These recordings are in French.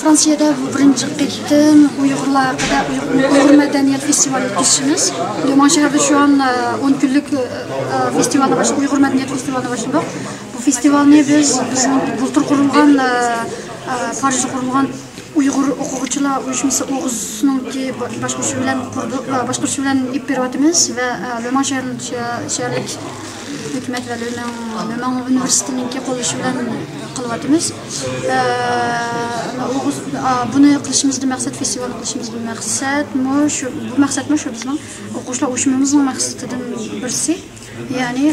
Fransiyada bu birinchi qitim Uyg'ur madaniyat festivali o'tkazishimiz. Liman shahrida shu an 10 kunlik festival Uyg'ur madaniyat festivali boshlanmoq. Bu festivalni bizning bultur qurilgan Parijda qurilgan Uyg'ur o'quvchilar uyushmasi O'g'izninki boshqaruvi bilan ib beryapmiz va Liman shaharlik hukumat va Liman universitetininki qo'llashi bilan qilyapmiz. Buni qilishimizning maqsad festivalni qilishimizning maqsad shu bizning o'quvchilar uyushmamizning maqsadidan birisi. Ya'ni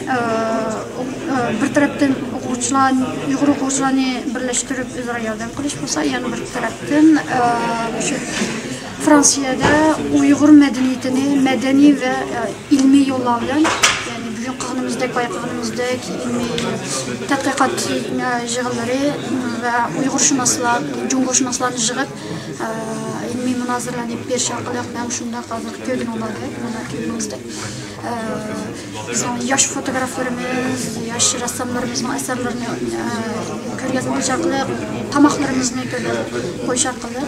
bir tarafdan Uyg'ur o'quvchilarni birlashtirib o'zaro yordam qilish bo'lsa, yana bir tarafdan shu Fransiyada Uyg'ur madaniyatini madaniy va ilmiy yo'llar bilan bugun qilganimizdek, bayqaganimizdek ilmiy tadqiqot yig'inlari va Uyg'urshunoslar, Jungorshunoslarni yig'ib ilmiy munozaralarni berish orqali ham shunday hozir ko'rganimizda bizning yosh fotograflarimiz, yosh rassomlarimizning asarlarini ko'rgazma orqali tomoqlarimizni qo'yish orqali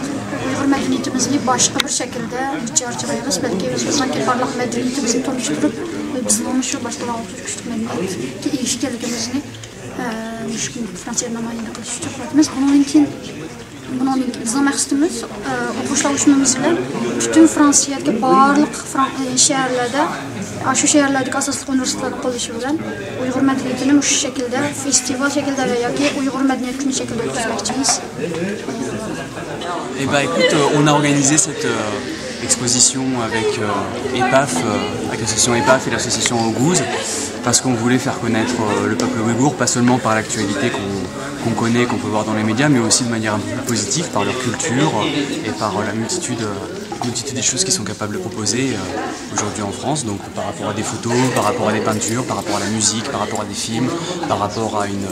Uyg'ur madaniyatimizni boshqa bir shaklda chiqarishimiz, balki o'zimizning parlaq madaniyatimizni tanishtirib bizning shu boshqalarga o'xshash madaniyatga ega ekanligimizni Fransiya namoyish qilish uchun qilamiz. Bunun bizning maqsadimiz o'quvchilar uyushmamiz bilan butun Fransiyadagi barliq shaharlarda, shu shaharlardagi asosli universitetlarni qo'llashi bilan Uyg'ur madaniyatini shu shaklda festival shaklida yoki Uyg'ur madaniyat kuni shaklida o'tkazmoqchimiz. Eh ben écoute, on a organisé cette exposition avec EPAF, avec l'association EPAF et l'association Oguz, parce qu'on voulait faire connaître le peuple ouïghour, pas seulement par l'actualité qu'on connaît, qu'on peut voir dans les médias, mais aussi de manière un peu plus positive, par leur culture et par la multitude des choses qu'ils sont capables de proposer aujourd'hui en France, donc par rapport à des photos, par rapport à des peintures, par rapport à la musique, par rapport à des films, par rapport à une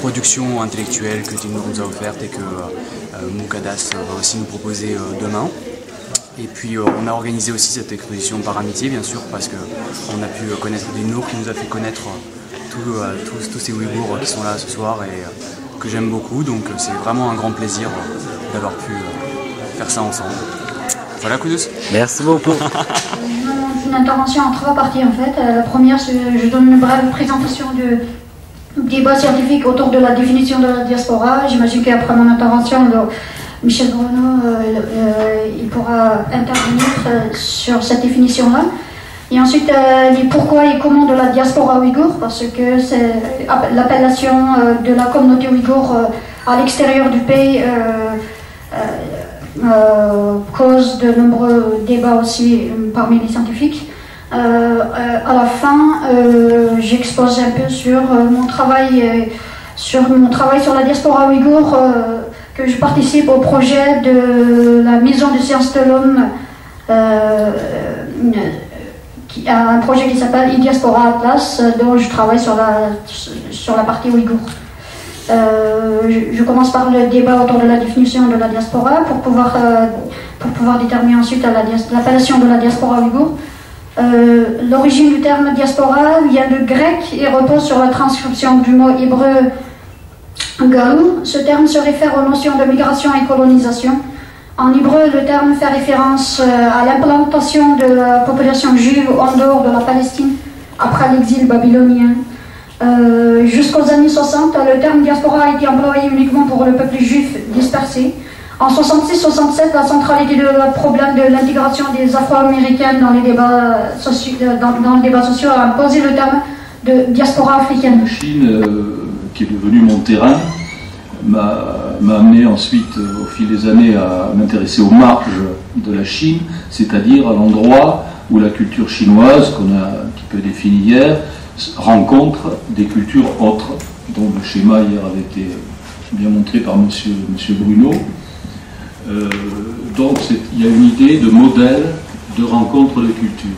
production intellectuelle que Tim nous a offerte et que Moukadas va aussi nous proposer demain. Et puis on a organisé aussi cette exposition par amitié, bien sûr, parce qu'on a pu connaître Dinour qui nous a fait connaître tous ces Ouïghours qui sont là ce soir et que j'aime beaucoup. Donc c'est vraiment un grand plaisir d'avoir pu faire ça ensemble. Voilà, Koudous. Merci beaucoup. Une intervention en trois parties en fait. La première, je donne une brève présentation du débat scientifique autour de la définition de la diaspora. J'imagine qu'après mon intervention, Michel Bruno il pourra intervenir sur cette définition-là. Et ensuite, les pourquoi et comment de la diaspora ouïghour, parce que c'est l'appellation de la communauté ouïghour à l'extérieur du pays cause de nombreux débats aussi parmi les scientifiques. À la fin, j'expose un peu sur mon travail sur la diaspora ouïghour, que je participe au projet de la Maison de sciences de l'homme qui a un projet qui s'appelle e-Diaspora Atlas, dont je travaille sur la partie ouïghour. Je commence par le débat autour de la définition de la diaspora pour pouvoir déterminer ensuite l'appellation de la diaspora ouïghour. L'origine du terme diaspora vient du grec et repose sur la transcription du mot hébreu galou. Ce terme se réfère aux notions de migration et colonisation. En hébreu, le terme fait référence à l'implantation de la population juive en dehors de la Palestine après l'exil babylonien. Jusqu'aux années 60, le terme diaspora a été employé uniquement pour le peuple juif dispersé. En 66-67, la centralité du problème de l'intégration des Afro-Américains dans les débats dans le débat social a imposé le terme de diaspora africaine. La Chine, qui est devenue mon terrain, m'a amené ensuite, au fil des années, à m'intéresser aux marges de la Chine, c'est-à-dire à l'endroit où la culture chinoise, qu'on a un petit peu définie hier, rencontre des cultures autres, dont le schéma hier avait été bien montré par monsieur Bruno. Donc il y a une idée de modèle de rencontre de cultures.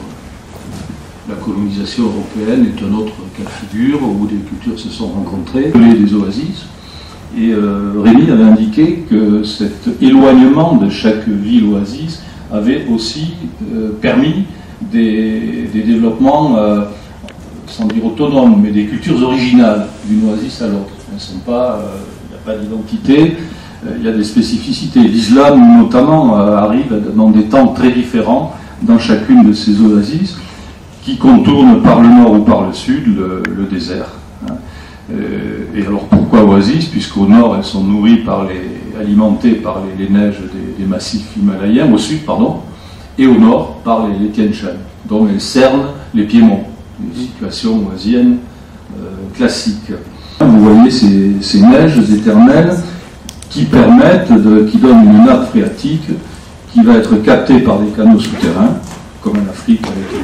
La colonisation européenne est un autre cas de figure où des cultures se sont rencontrées, des oasis. Et Rémi avait indiqué que cet éloignement de chaque ville oasis avait aussi permis des développements, sans dire autonomes, mais des cultures originales d'une oasis à l'autre. Il n'y a pas d'identité. Il y a des spécificités. L'islam, notamment, arrive dans des temps très différents dans chacune de ces oasis qui contournent par le nord ou par le sud le désert. Et alors pourquoi oasis? Puisqu'au nord, elles sont nourries alimentées par les neiges des massifs himalayens, au sud, pardon, et au nord par les Tian Shan, dont elles cernent les piémonts, une situation oasienne classique. Vous voyez ces neiges éternelles qui qui donnent une nappe phréatique qui va être captée par des canaux souterrains, comme en Afrique avec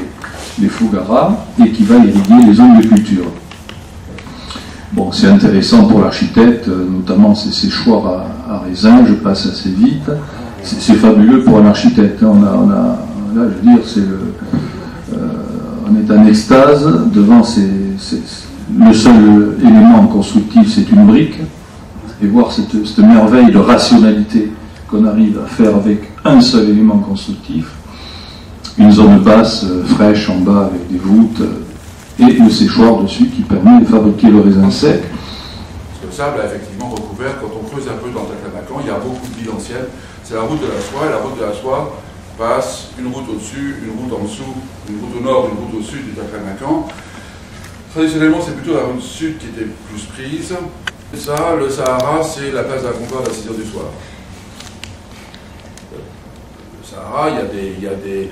les Fougara, et qui va irriguer les zones de culture. Bon, c'est intéressant pour l'architecte, notamment ces choix à raisin, je passe assez vite. C'est fabuleux pour un architecte. Là, je veux dire, on est en extase devant le seul élément constructif, c'est une brique. Et voir cette merveille de rationalité qu'on arrive à faire avec un seul élément constructif, une zone basse, fraîche en bas avec des voûtes, et le séchoir dessus qui permet de fabriquer le raisin sec. Parce que le sable a effectivement recouvert, quand on creuse un peu dans le Taklamakan, il y a beaucoup de bilanciels. C'est la route de la soie, et la route de la soie passe une route au-dessus, une route en dessous, une route au nord, une route au sud du Taklamakan. Traditionnellement, c'est plutôt la route sud qui était plus prise. Et ça, le Sahara, c'est la place de la Concorde à 6 heures du soir. Le Sahara, il y a des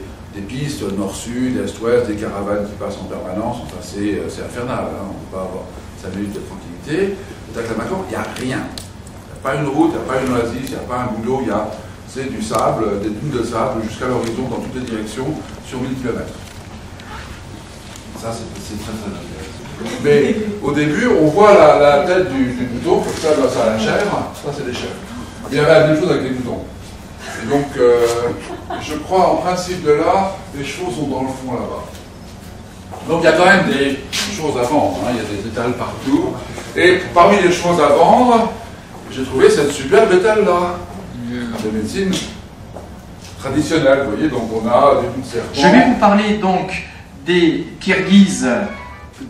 pistes nord-sud, est-ouest, des caravanes qui passent en permanence. Enfin, c'est infernal. Hein. On ne peut pas avoir 5 minutes de tranquillité. Le Taklamakan, il n'y a rien. Il n'y a pas une route, il n'y a pas une oasis, il n'y a pas un boulot. C'est du sable, des dunes de sable jusqu'à l'horizon dans toutes les directions sur 1000 km. Ça, c'est très très intéressant. Mais au début, on voit la tête du mouton, comme ça a la chair, ça c'est des chèvres. Il y avait la même chose avec les moutons. Et donc, je crois en principe de là, les chevaux sont dans le fond là-bas. Donc il y a quand même des choses à vendre, hein. Il y a des étals partout. Et parmi les choses à vendre, j'ai trouvé cette superbe étale-là, de médecine traditionnelle, vous voyez, donc on a des bouts de serpent. Je vais vous parler donc des Kirghizes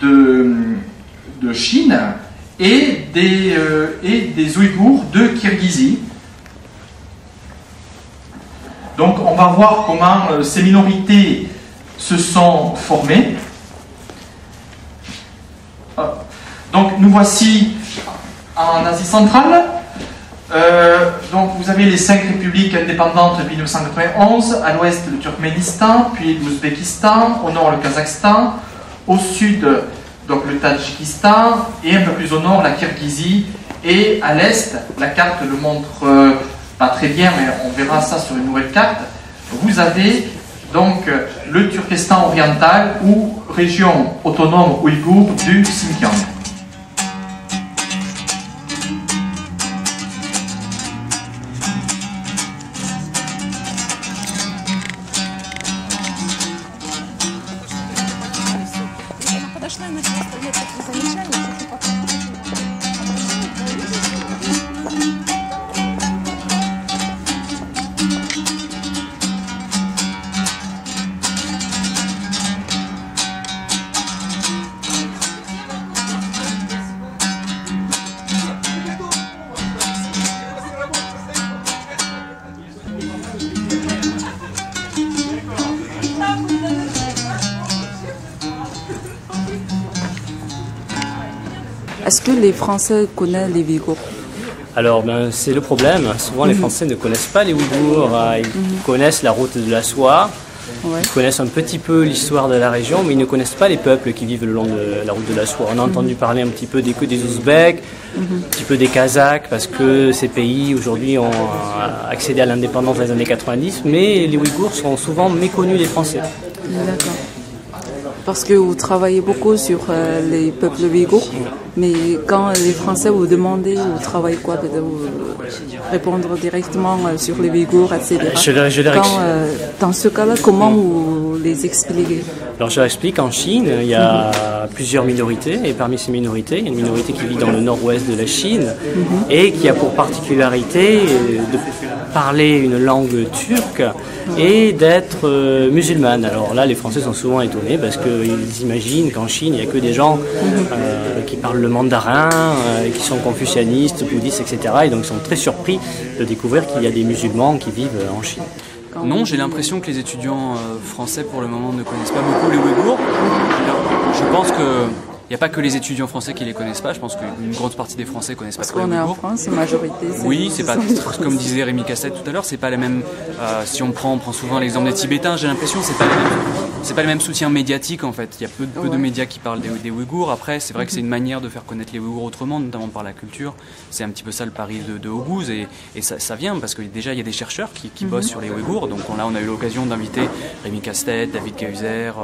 de Chine et des Ouïghours de Kirghizie. Donc on va voir comment ces minorités se sont formées. Donc nous voici en Asie centrale. Donc vous avez les 5 républiques indépendantes de 1991, à l'ouest le Turkménistan, puis l'Ouzbékistan, au nord le Kazakhstan, au sud donc le Tadjikistan, et un peu plus au nord la Kirghizie, et à l'est, la carte le montre pas très bien, mais on verra ça sur une nouvelle carte, vous avez donc le Turkestan oriental ou région autonome ouïghour du Xinjiang. подошла и начала оставлять такие замечания, что потом... Est-ce que les Français connaissent les Ouïghours? Alors, c'est le problème. Souvent, les Français ne connaissent pas les Ouïghours. Ils connaissent la route de la soie. Ouais. Ils connaissent un petit peu l'histoire de la région, mais ils ne connaissent pas les peuples qui vivent le long de la route de la soie. On a entendu parler un petit peu des Ouzbeks, un petit peu des Kazakhs, parce que ces pays aujourd'hui ont accédé à l'indépendance dans les années 90, mais les Ouïghours sont souvent méconnus des Français. D'accord. Parce que vous travaillez beaucoup sur les peuples ouïghours, mais quand les Français vous demandez, vous travaillez quoi, de vous répondre directement sur les Ouïghours, etc. Dans ce cas-là, comment vous les expliquez? Alors je leur explique, en Chine, il y a plusieurs minorités, et parmi ces minorités, il y a une minorité qui vit dans le nord-ouest de la Chine, et qui a pour particularité de parler une langue turque et d'être musulmane. Alors là, les Français sont souvent étonnés parce qu'ils imaginent qu'en Chine, il n'y a que des gens qui parlent le mandarin, qui sont confucianistes, bouddhistes, etc. Et donc ils sont très surpris de découvrir qu'il y a des musulmans qui vivent en Chine. Non, j'ai l'impression que les étudiants français pour le moment ne connaissent pas beaucoup les Ouïghours. Je pense que il n'y a pas que les étudiants français qui les connaissent pas, je pense qu'une grande partie des Français connaissent pas trop les Ouïghours. Parce qu'on est en France, c'est majorité. Oui, c'est pas, comme disait Rémi Cassette tout à l'heure, c'est pas les mêmes, si on prend souvent l'exemple des Tibétains, j'ai l'impression que c'est pas le même soutien médiatique en fait. Il y a peu de médias qui parlent des Ouïghours. Après, c'est vrai que c'est une manière de faire connaître les Ouïghours autrement, notamment par la culture. C'est un petit peu ça le pari de Oguz et ça vient parce que déjà il y a des chercheurs qui bossent sur les Ouïghours. Donc là, on a eu l'occasion d'inviter Rémi Cassette, David Cahuzac,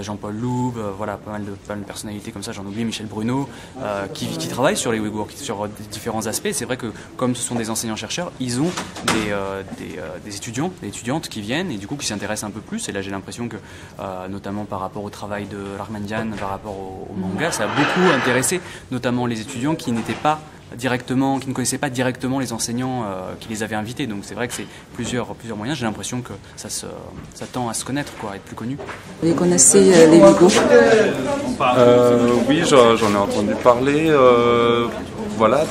Jean-Paul Loub, voilà, pas mal de personnalités comme ça, j'en oublie, Michel Bruno, qui travaillent sur les Ouïghours, sur différents aspects. C'est vrai que comme ce sont des enseignants-chercheurs, ils ont des étudiants, des étudiantes qui viennent et du coup qui s'intéressent un peu plus. Et là, j'ai l'impression que notamment par rapport au travail de Rahmandian, par rapport au manga, ça a beaucoup intéressé notamment les étudiants qui n'étaient pas directement, qui ne connaissaient pas directement les enseignants qui les avaient invités. Donc c'est vrai que c'est plusieurs moyens. J'ai l'impression que ça tend à se connaître, à être plus connu. Vous connaissez les Ouïghours? Oui, j'en ai entendu parler. Voilà,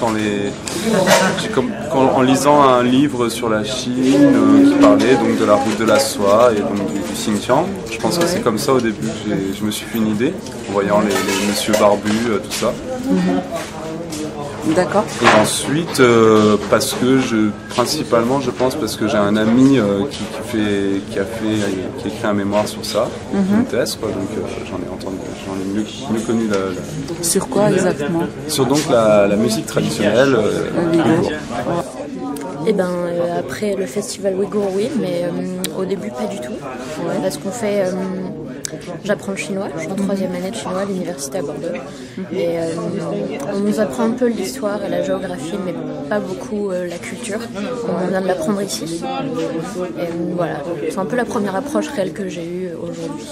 en lisant un livre sur la Chine qui parlait donc de la route de la soie et donc du Xinjiang. Je pense que c'est comme ça au début que je me suis fait une idée, en voyant les messieurs barbus, tout ça. D'accord. Et ensuite, principalement, je pense parce que j'ai un ami qui a écrit un mémoire sur ça, une thèse, donc j'en ai mieux connu Sur quoi exactement? Sur donc la musique traditionnelle ouïghour. Après le festival ouïghour, oui, mais au début pas du tout, parce qu'on fait... J'apprends le chinois, je suis en 3e année de chinois à l'université à Bordeaux. Et on nous apprend un peu l'histoire et la géographie, mais pas beaucoup la culture. On vient de l'apprendre ici. Et voilà, c'est un peu la première approche réelle que j'ai eue aujourd'hui.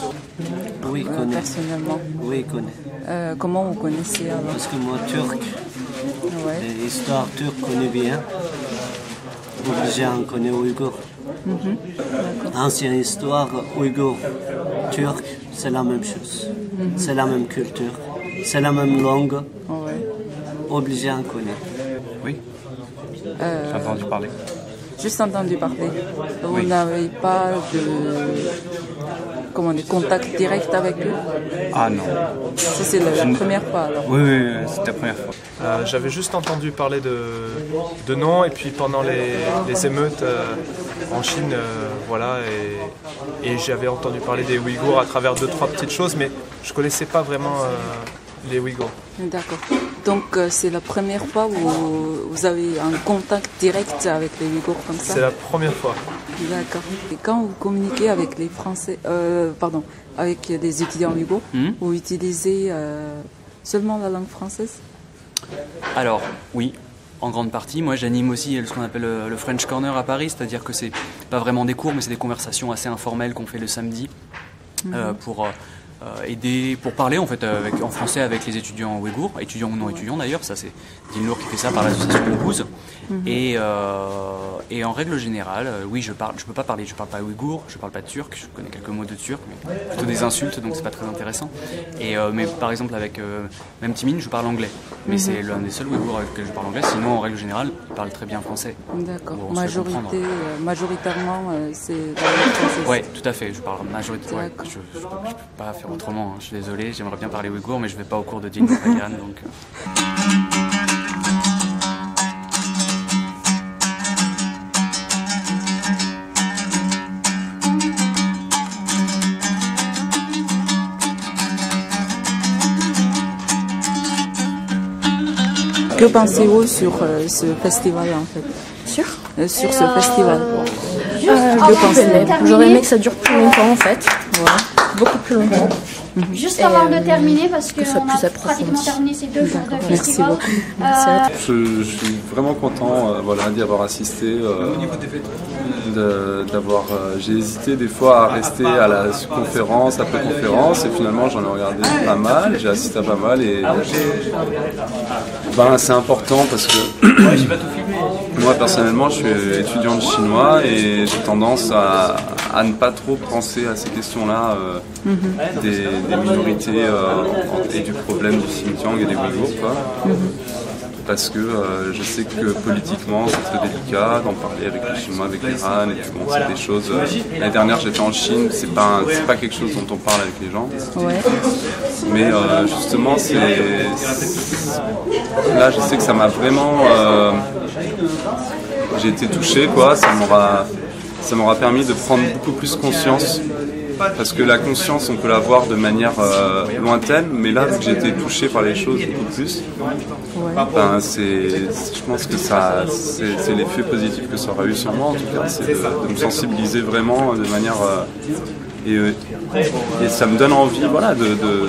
Oui, connais. Personnellement. Oui, connais. Comment vous connaissez alors? Parce que moi, turc, l'histoire turque connaît bien. Obligé à en connaître ouïghour. Ancienne histoire ouïghour, turc, c'est la même chose. C'est la même culture, c'est la même langue. Obligé à en connaître. Oui. J'ai entendu parler. Juste entendu parler. Vous n'avez pas de contact direct avec eux? Ah non. Ça c'est la première fois alors? Oui, c'était la première fois. J'avais juste entendu parler de nom et puis pendant les émeutes en Chine, et j'avais entendu parler des Ouïghours à travers 2-3 petites choses, mais je connaissais pas vraiment les Ouïghours. D'accord. Donc c'est la première fois où vous avez un contact direct avec les Ouïghours comme ça? C'est la première fois. D'accord. Et quand vous communiquez avec les Français, avec les étudiants ouïghours, vous utilisez seulement la langue française? Alors, oui, en grande partie. Moi, j'anime aussi ce qu'on appelle le French Corner à Paris, c'est-à-dire que c'est pas vraiment des cours, mais c'est des conversations assez informelles qu'on fait le samedi pour aider pour parler en fait en français avec les étudiants ouïghours, étudiants ou non étudiants d'ailleurs. Ça c'est Dilnour qui fait ça par l'association Ougouz. Et en règle générale, oui, je parle pas ouïghour, je parle pas turc, je connais quelques mots de turc, mais plutôt des insultes, donc c'est pas très intéressant. Mais par exemple avec même Timin, je parle anglais, mais c'est l'un des seuls ouïghours avec lequel je parle anglais. Sinon, en règle générale, il parle très bien français. D'accord. Majoritairement, c'est la langue française. Oui, tout à fait. Je parle majoritairement. Ouais, je peux pas faire autrement. Hein. Je suis désolé. J'aimerais bien parler ouïghour, mais je vais pas au cours de Dilnour Hagan, donc. Que pensez-vous sur ce festival en fait? Sur ce festival. J'aurais aimé que ça dure plus longtemps en fait. Ouais. Beaucoup plus longtemps. Juste avant de terminer, parce qu'on a pratiquement terminé ces 2 jours de festival. Merci beaucoup. Je suis vraiment content d'y avoir assisté. J'ai hésité des fois à rester à la conférence après conférence et finalement j'en ai regardé pas mal, j'ai assisté à pas mal et c'est important parce que moi personnellement je suis étudiant de chinois et j'ai tendance à ne pas trop penser à ces questions-là des minorités et du problème du Xinjiang et des Ouïghours quoi. Parce que je sais que politiquement c'est très délicat d'en parler avec les Chinois, avec l'Iran et tout. Bon, c'est des choses. L'année dernière j'étais en Chine, c'est pas quelque chose dont on parle avec les gens. Ouais. Mais justement là je sais que ça m'a vraiment. J'ai été touché quoi. Ça m'aura permis de prendre beaucoup plus conscience. Parce que la conscience, on peut l'avoir de manière lointaine, mais là, vu que j'ai été touché par les choses beaucoup plus, je pense que c'est l'effet positif que ça aura eu sur moi, en tout cas, c'est de me sensibiliser vraiment de manière... et ça me donne envie,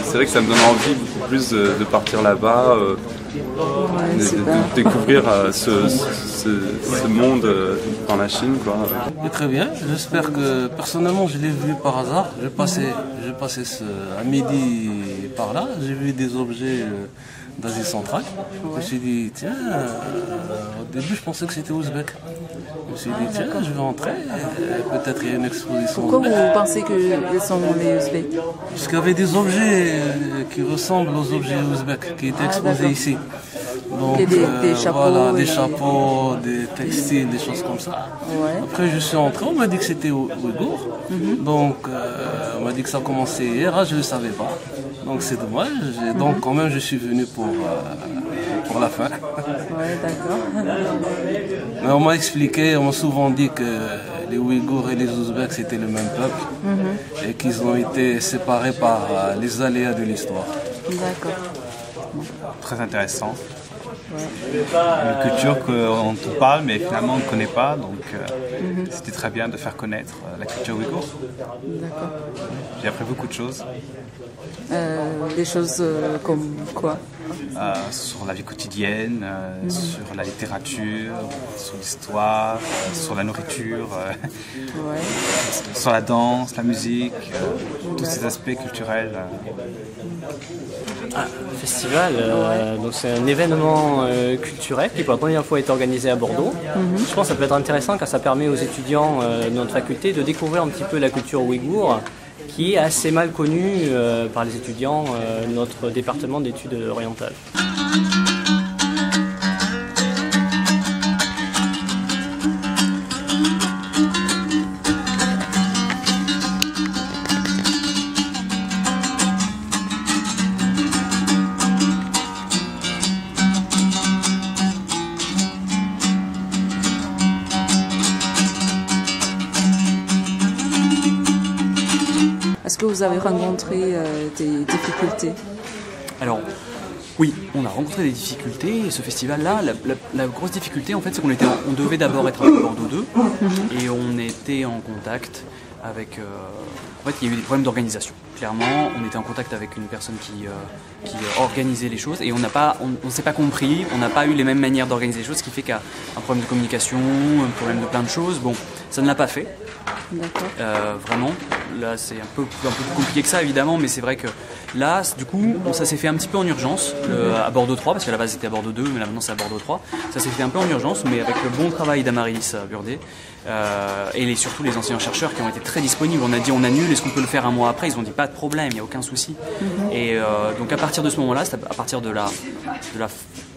c'est vrai que ça me donne envie beaucoup plus de partir là-bas, de découvrir ce monde dans la Chine. Quoi. Et très bien, j'espère que personnellement je l'ai vu par hasard. J'ai passé à midi par là, j'ai vu des objets d'Asie centrale. Je me suis dit, tiens, au début je pensais que c'était ouzbek. Je me suis dit, tiens, je vais entrer, peut-être il y a une exposition. Pourquoi vous pensez qu'ils sont les ouzbeks? Parce qu'il y avait des objets qui ressemblent aux objets ouzbeks qui étaient exposés ici. Donc, des chapeaux, des chapeaux, des textiles, des choses comme ça. Ouais. Après, je suis entré, on m'a dit que c'était ouïghour. Donc, on m'a dit que ça commençait hier, je ne le savais pas. Donc, c'est dommage. Donc, quand même, je suis venu pour la fin. Ouais, d'accord. Mais on m'a expliqué, on m'a souvent dit que les Ouïghours et les Ouzbeks c'était le même peuple et qu'ils ont été séparés par les aléas de l'histoire. D'accord. Très intéressant. Une culture dont on parle mais finalement on ne connaît pas, donc c'était très bien de faire connaître la culture ouïghour. D'accord. J'ai appris beaucoup de choses. Des choses comme quoi? Sur la vie quotidienne, sur la littérature, sur l'histoire, sur la nourriture, sur la danse, la musique, tous ces aspects culturels. Festival, donc c'est un événement culturel qui pour la première fois est organisé à Bordeaux. Je pense que ça peut être intéressant car ça permet aux étudiants de notre faculté de découvrir un petit peu la culture ouïghour qui est assez mal connue par les étudiants de notre département d'études orientales. Est-ce que vous avez rencontré des difficultés? Alors, oui, on a rencontré des difficultés et ce festival-là, la grosse difficulté en fait, c'est qu'on devait d'abord être à Bordeaux 2 et on était en contact avec... en fait, il y a eu des problèmes d'organisation. Clairement, on était en contact avec une personne qui organisait les choses et on ne s'est pas compris, on n'a pas eu les mêmes manières d'organiser les choses, ce qui fait qu'il y a un problème de communication, un problème de plein de choses. Bon, ça ne l'a pas fait, vraiment. là c'est un peu plus compliqué que ça évidemment, mais c'est vrai que là, du coup, ça s'est fait un petit peu en urgence à Bordeaux 3, parce qu'à la base c'était à Bordeaux 2, mais là maintenant c'est à Bordeaux 3. Ça s'est fait un peu en urgence, mais avec le bon travail d'Amaris Burdet et surtout les enseignants-chercheurs qui ont été très disponibles. On a dit on annule, est-ce qu'on peut le faire un mois après? Ils ont dit pas de problème, il n'y a aucun souci. Et donc à partir de ce moment-là, à partir de la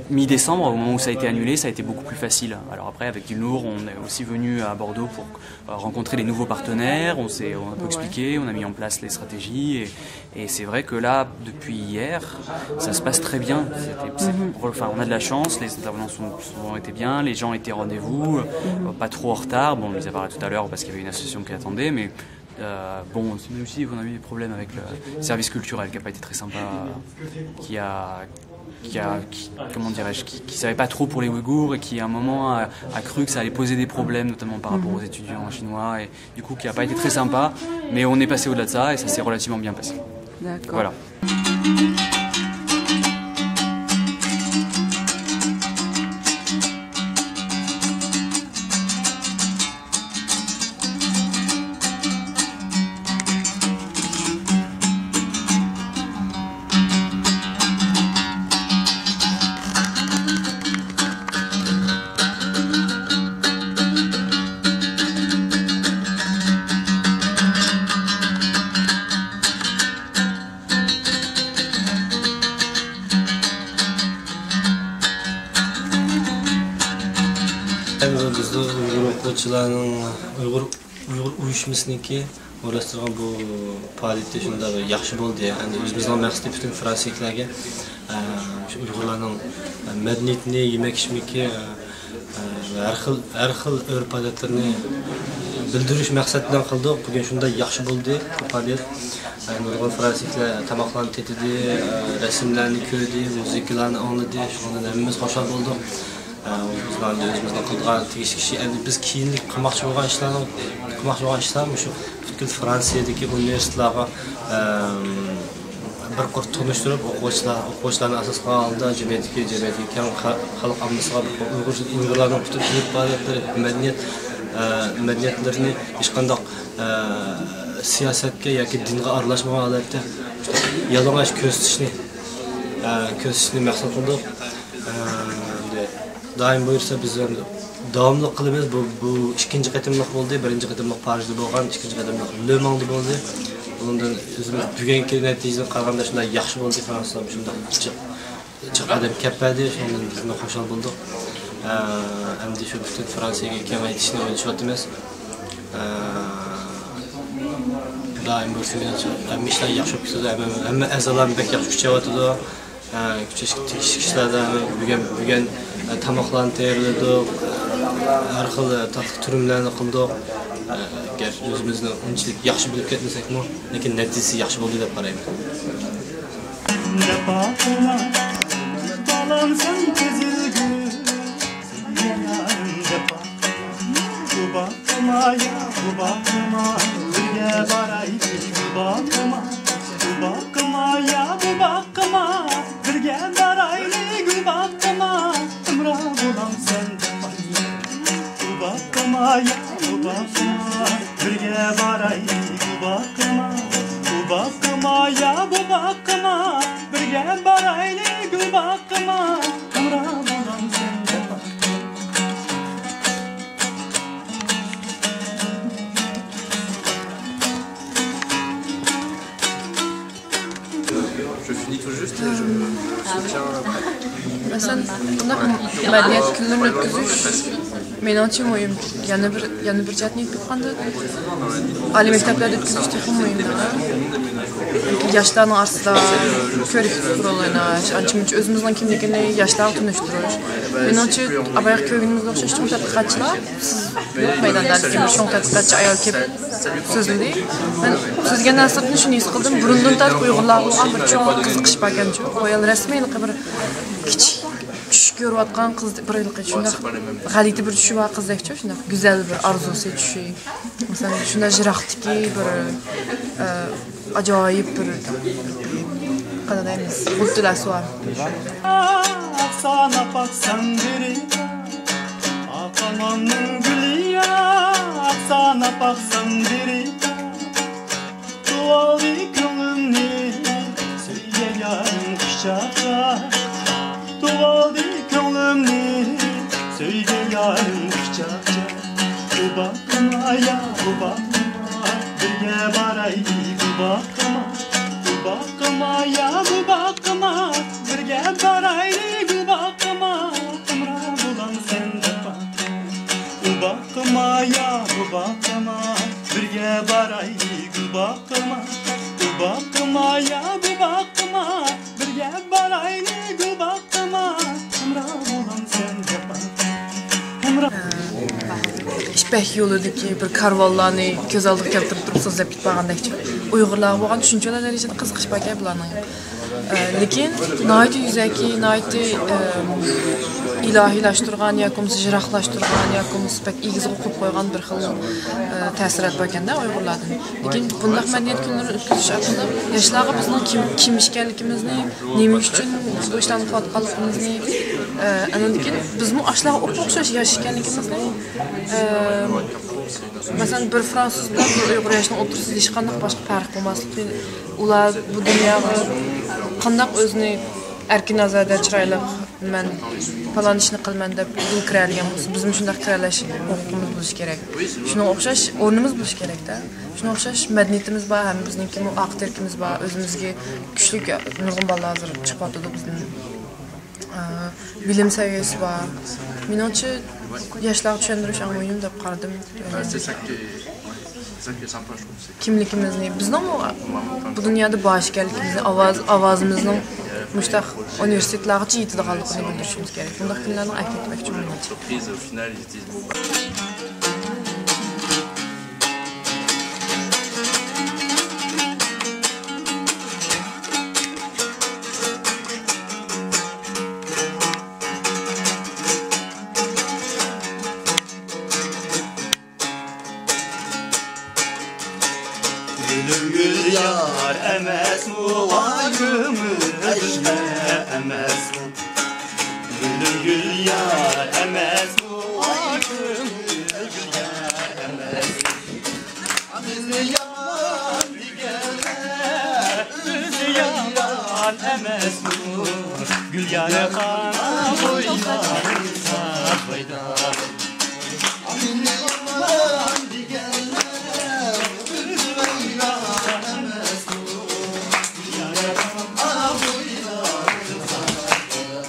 mi-décembre, au moment où ça a été annulé, ça a été beaucoup plus facile. Alors après, avec Dilnour, on est aussi venu à Bordeaux pour rencontrer les nouveaux partenaires, on a un peu expliqué, on a mis en place les stratégies, et c'est vrai que là, depuis hier, ça se passe très bien. Enfin, on a de la chance, les intervenants ont été bien, les gens étaient au rendez-vous, pas trop en retard. Bon, on les a parlé tout à l'heure parce qu'il y avait une association qui attendait, mais bon, nous aussi, on a eu des problèmes avec le service culturel qui n'a pas été très sympa, qui comment dirais-je, qui savait pas trop pour les Ouïghours et qui à un moment a cru que ça allait poser des problèmes, notamment par rapport aux étudiants chinois, et du coup qui n'a pas été très sympa, mais on est passé au-delà de ça et ça s'est relativement bien passé. D'accord. Voilà. Bizde Uyghur o'quvchilarning Uyghur uyushmasininki o'ylashtirgan bu faoliyatda shunda yaxshi bo'ldi. Endi o'zimizning maqsadi butun fransiyliklarga shu Uyg'urlarning madaniyatini, yemak-ichmaki har xil urf-odatlarini bildirish maqsadi bilan qildik. Bugun shunda yaxshi bo'ldi bu faoliyat. Nurg'un fransiyliklar tamoqlarni tetdi, rasmlarni ko'rdi, musiqalarni angladi. Shundan hammamiz xursand bo'ldik. O'zimizdan qilgan tegishli kishi, endi biz keyinlik qilmoqchi bo'lgan ishlar shu butkul Fransiyadagi universitetlarga bir qurt tunishtirib, o'quvchilarni asos qilganda jamiyatga keng xalq ommasiga Uyg'urlarning butun faoliyatlari, madaniyatlarini hech qanday siyosatga yoki dinga aralashmagan holatda yalang'och ko'rsatishni maqsad qildik. Daim buyursa biz davomli qilamiz. Bu ikkinchi qatimliq bo'ldi. Birinchi qatimliq Parijda bo'lgan, ikkinchi qatimliq Le Mansda bo'ldi. Bundan o'zimiz bugungi natijadan qaraganda shunday yaxshi bo'ldi. Fransiyam shunday chiqadi, kapadi. Shundan biz xursand bo'ldik. Endi shu butun Fransiyaga kengaytirishni o'ylashyapmiz. Daim buyursa hamma ishlar yaxshi ketadi. Hamma a'zolar bek yaxshi kuchayapti. Kishlarda bugun tamoqlarni tayyorladik, har xil tatlı turumlarni qildik. Agar o'zimizni unchalik yaxshi bilib ketmasakmi, lekin natijasi yaxshi bo'ldi deb qarayman. Je finis tout juste et je soutiens. Mesela bunlar madaniyat kunlarini o'tkazish menimcha muhim. Yana bir jihatni aytib qoldi. Oliy maktablarda o'tkazishda ham muhim. Yoshlarning orasida ko'rik o'ynash, ancha-muncha o'zimizning kimligini yoshlarga tunishtirish. Menimcha abayaq ko'rganimizga o'xshash chong tadqiqotchilar siz maydondagi bir chong tadqiqotchi ayol kelib so'zladi. Men so'zga nasibni shuni his qildim. Burundan tortib Uyg'urlar bo'lgan bir chong qiziqish bo'lgancha. Ayol rasmiylik bir kichik tush ko'rayotgan qiz bir shunday g'alati bir tushi va qizdakcha shunday go'zal bir orzusi tushi. Masalan, shunday jiroqdiki bir ajoyib bir qanday deymiz, xuddilar var. Sana baksan biri Akananın gülü ya Sana baksan biri Doğaldı könlümni söyle yarın kuşakta. Doğaldı könlümni söyle yarın kuşakta. Bu bakma ya bu bakma birge baraydı bu bakma. Bu bakma ya bu bakma birge baraydı bu bakma. Ömrü bulan sende bakma. Bu bakma ya bu bakma birge baraydı bu bakma. Bu bakma ya bu bakma birge baraydı bu bakma. Ömrü bulan sende bakma. İpek yoludaki bir karvallarını göz aldık keltirip turup so'zlab ketmagandek. Uyg'urlar bo'lgan tushunchalar darajada qiziqish baka bularning. Lekin nayt yuzaki nayt ilahiylashtirgan yoki jiraqlashtirgan yoki pek ig'iz qo'yib qo'ygan bir xil ta'sirat bo'lganda Uyg'urlardan. Lekin bunday madaniyat kunlari o'tkazish haqida yoshlarga bizning kim ekanligimizni, nima uchun bu ishlarni qilayotganligimizni, andan keyin bizning ashlarga o'xshash yosh ekanligimizni masalan bir fransuz bilan bir uyg'ur yoshning o'tirishida hech qanday boshqa farq bo'lmasligi, ular bu dunyoga qanday o'zini erkin nazarda chiroyli men falon ishni qilman deb kiradigan bo'lsa, bizning shunday kiralash huquqimiz bo'lishi kerak. Shunga o'xshash o'rnimiz bo'lishi kerak-da. Shunga o'xshash madaniyatimiz bor, ham bizningki aq terkimiz bor, o'zimizga kuchli nurg'un bolalar hozir chiqyapti bizning bilim saviyasi bor. Menimcha yoshlarga tushuntirish ham muhim deb qaradim. Kimligimizni, bizning bu dunyoda bor ekanligimizni, ovozimizning mushtaq universitetlargacha yetadiganligini bildirishimiz kerak. Bunday kunlarni aytmoqchi bo'laman. Gül yar emes mu gümüşme emes mu? Gül yar emes mu gümüşme emes mu? Bizi yaman digeler, bizi yaman emes mu? Gül yar kana boylarsa faydar. Bizi yaman digeler, bizi yaman emes mu? Gül yar kana boylarsa faydar.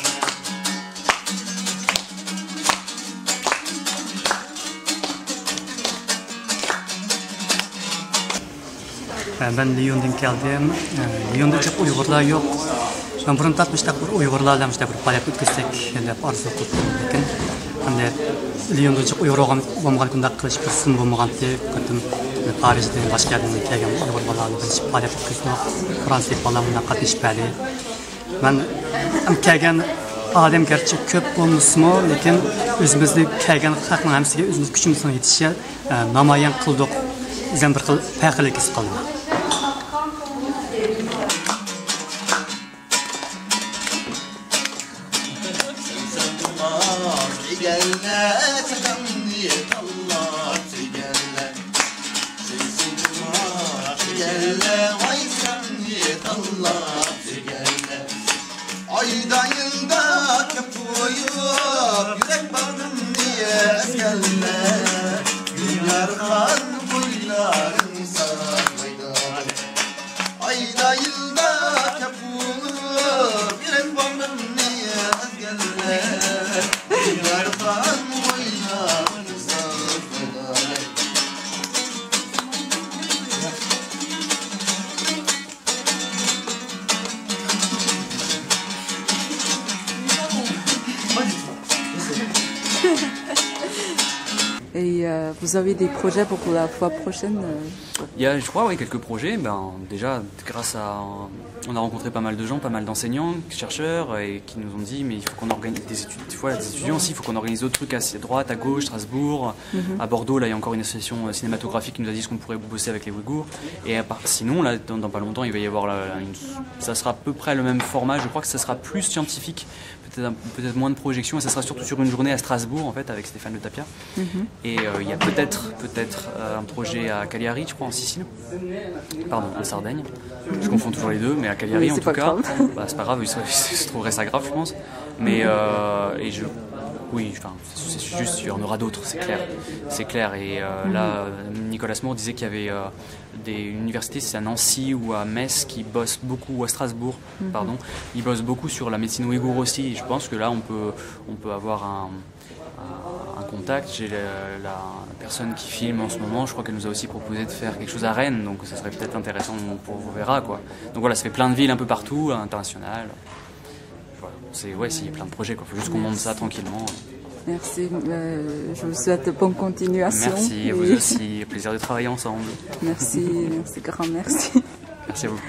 Ben Lyon'dan geldim. Lyon'da çok Uygurlar yok. Ben burun tatmıştık Uygurlarla işte bir palyak ötküsek dep arzu kıldım. Lekin hani Lyon'da çok Uygurlar olmagan kunda kılıç bir sın olmagan dep kötüm Paris'te başka yerden kelgen Uygurlarla bir palyak ötküsmek Fransız balalarına katışpadı. Ben kelgen adam gerçi köp olmuşmu, lekin özümüzde kelgen hakның hamsiga özümüz küçümüzün yetişe namayan kıldık. Bizden bir xil farqlilik his qildim. Ayda yılda kapıyıp yürek bağrım niye ezgelle Gül yarkan boyların sarayda Ayda yılda kapıyıp yürek bağrım niye ezgelle Gül yarkan boyların sarayda Et vous avez des projets pour la fois prochaine Il y a, je crois, oui, quelques projets. Déjà, grâce à... On a rencontré pas mal de gens, pas mal d'enseignants, chercheurs, et qui nous ont dit mais il faut qu'on organise des études, des fois des étudiants aussi, il faut qu'on organise d'autres trucs à droite, à gauche, Strasbourg, à Bordeaux, là il y a encore une association cinématographique qui nous a dit qu'on pourrait bosser avec les Ouïghours. Et sinon, là, dans pas longtemps, il va y avoir ça sera à peu près le même format, je crois que ça sera plus scientifique, peut-être moins de projections, et ça sera surtout sur une journée à Strasbourg en fait avec Stéphane Le Tapia. Et il y a peut-être un projet à Cagliari, je crois en Sicile. Pardon, en Sardaigne. Je confonds toujours les deux, mais à Cagliari en tout cas. Bah, c'est pas grave, je trouverais ça grave, je pense. Mais oui, enfin, c'est juste, il y en aura d'autres, c'est clair. C'est clair. Et là, Nicolas Moore disait qu'il y avait des universités, c'est à Nancy ou à Metz, qui bossent beaucoup, ou à Strasbourg, pardon, ils bossent beaucoup sur la médecine ouïghour aussi. Et je pense que là, on peut avoir un contact. J'ai la personne qui filme en ce moment, je crois qu'elle nous a aussi proposé de faire quelque chose à Rennes, donc ça serait peut-être intéressant pour vous verra, quoi. Donc voilà, ça fait plein de villes un peu partout, internationales. Voilà, il y a plein de projets, il faut juste qu'on monte ça tranquillement. Merci, je vous souhaite bonne continuation. Merci, et vous aussi, plaisir de travailler ensemble. Merci, grand merci. Merci à vous.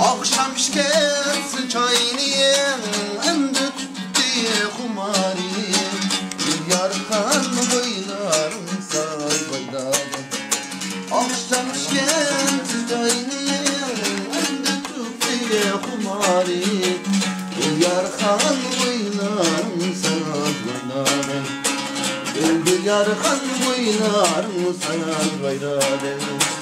Akşam şkersin çayniye Emde tüttüye kumariye Bir yarkan boylarım say baydadım Akşam şkersin çayniye Emde tüttüye kumariye Bir yarkan boylarım say baydadım Bir yarkan boylarım say baydadım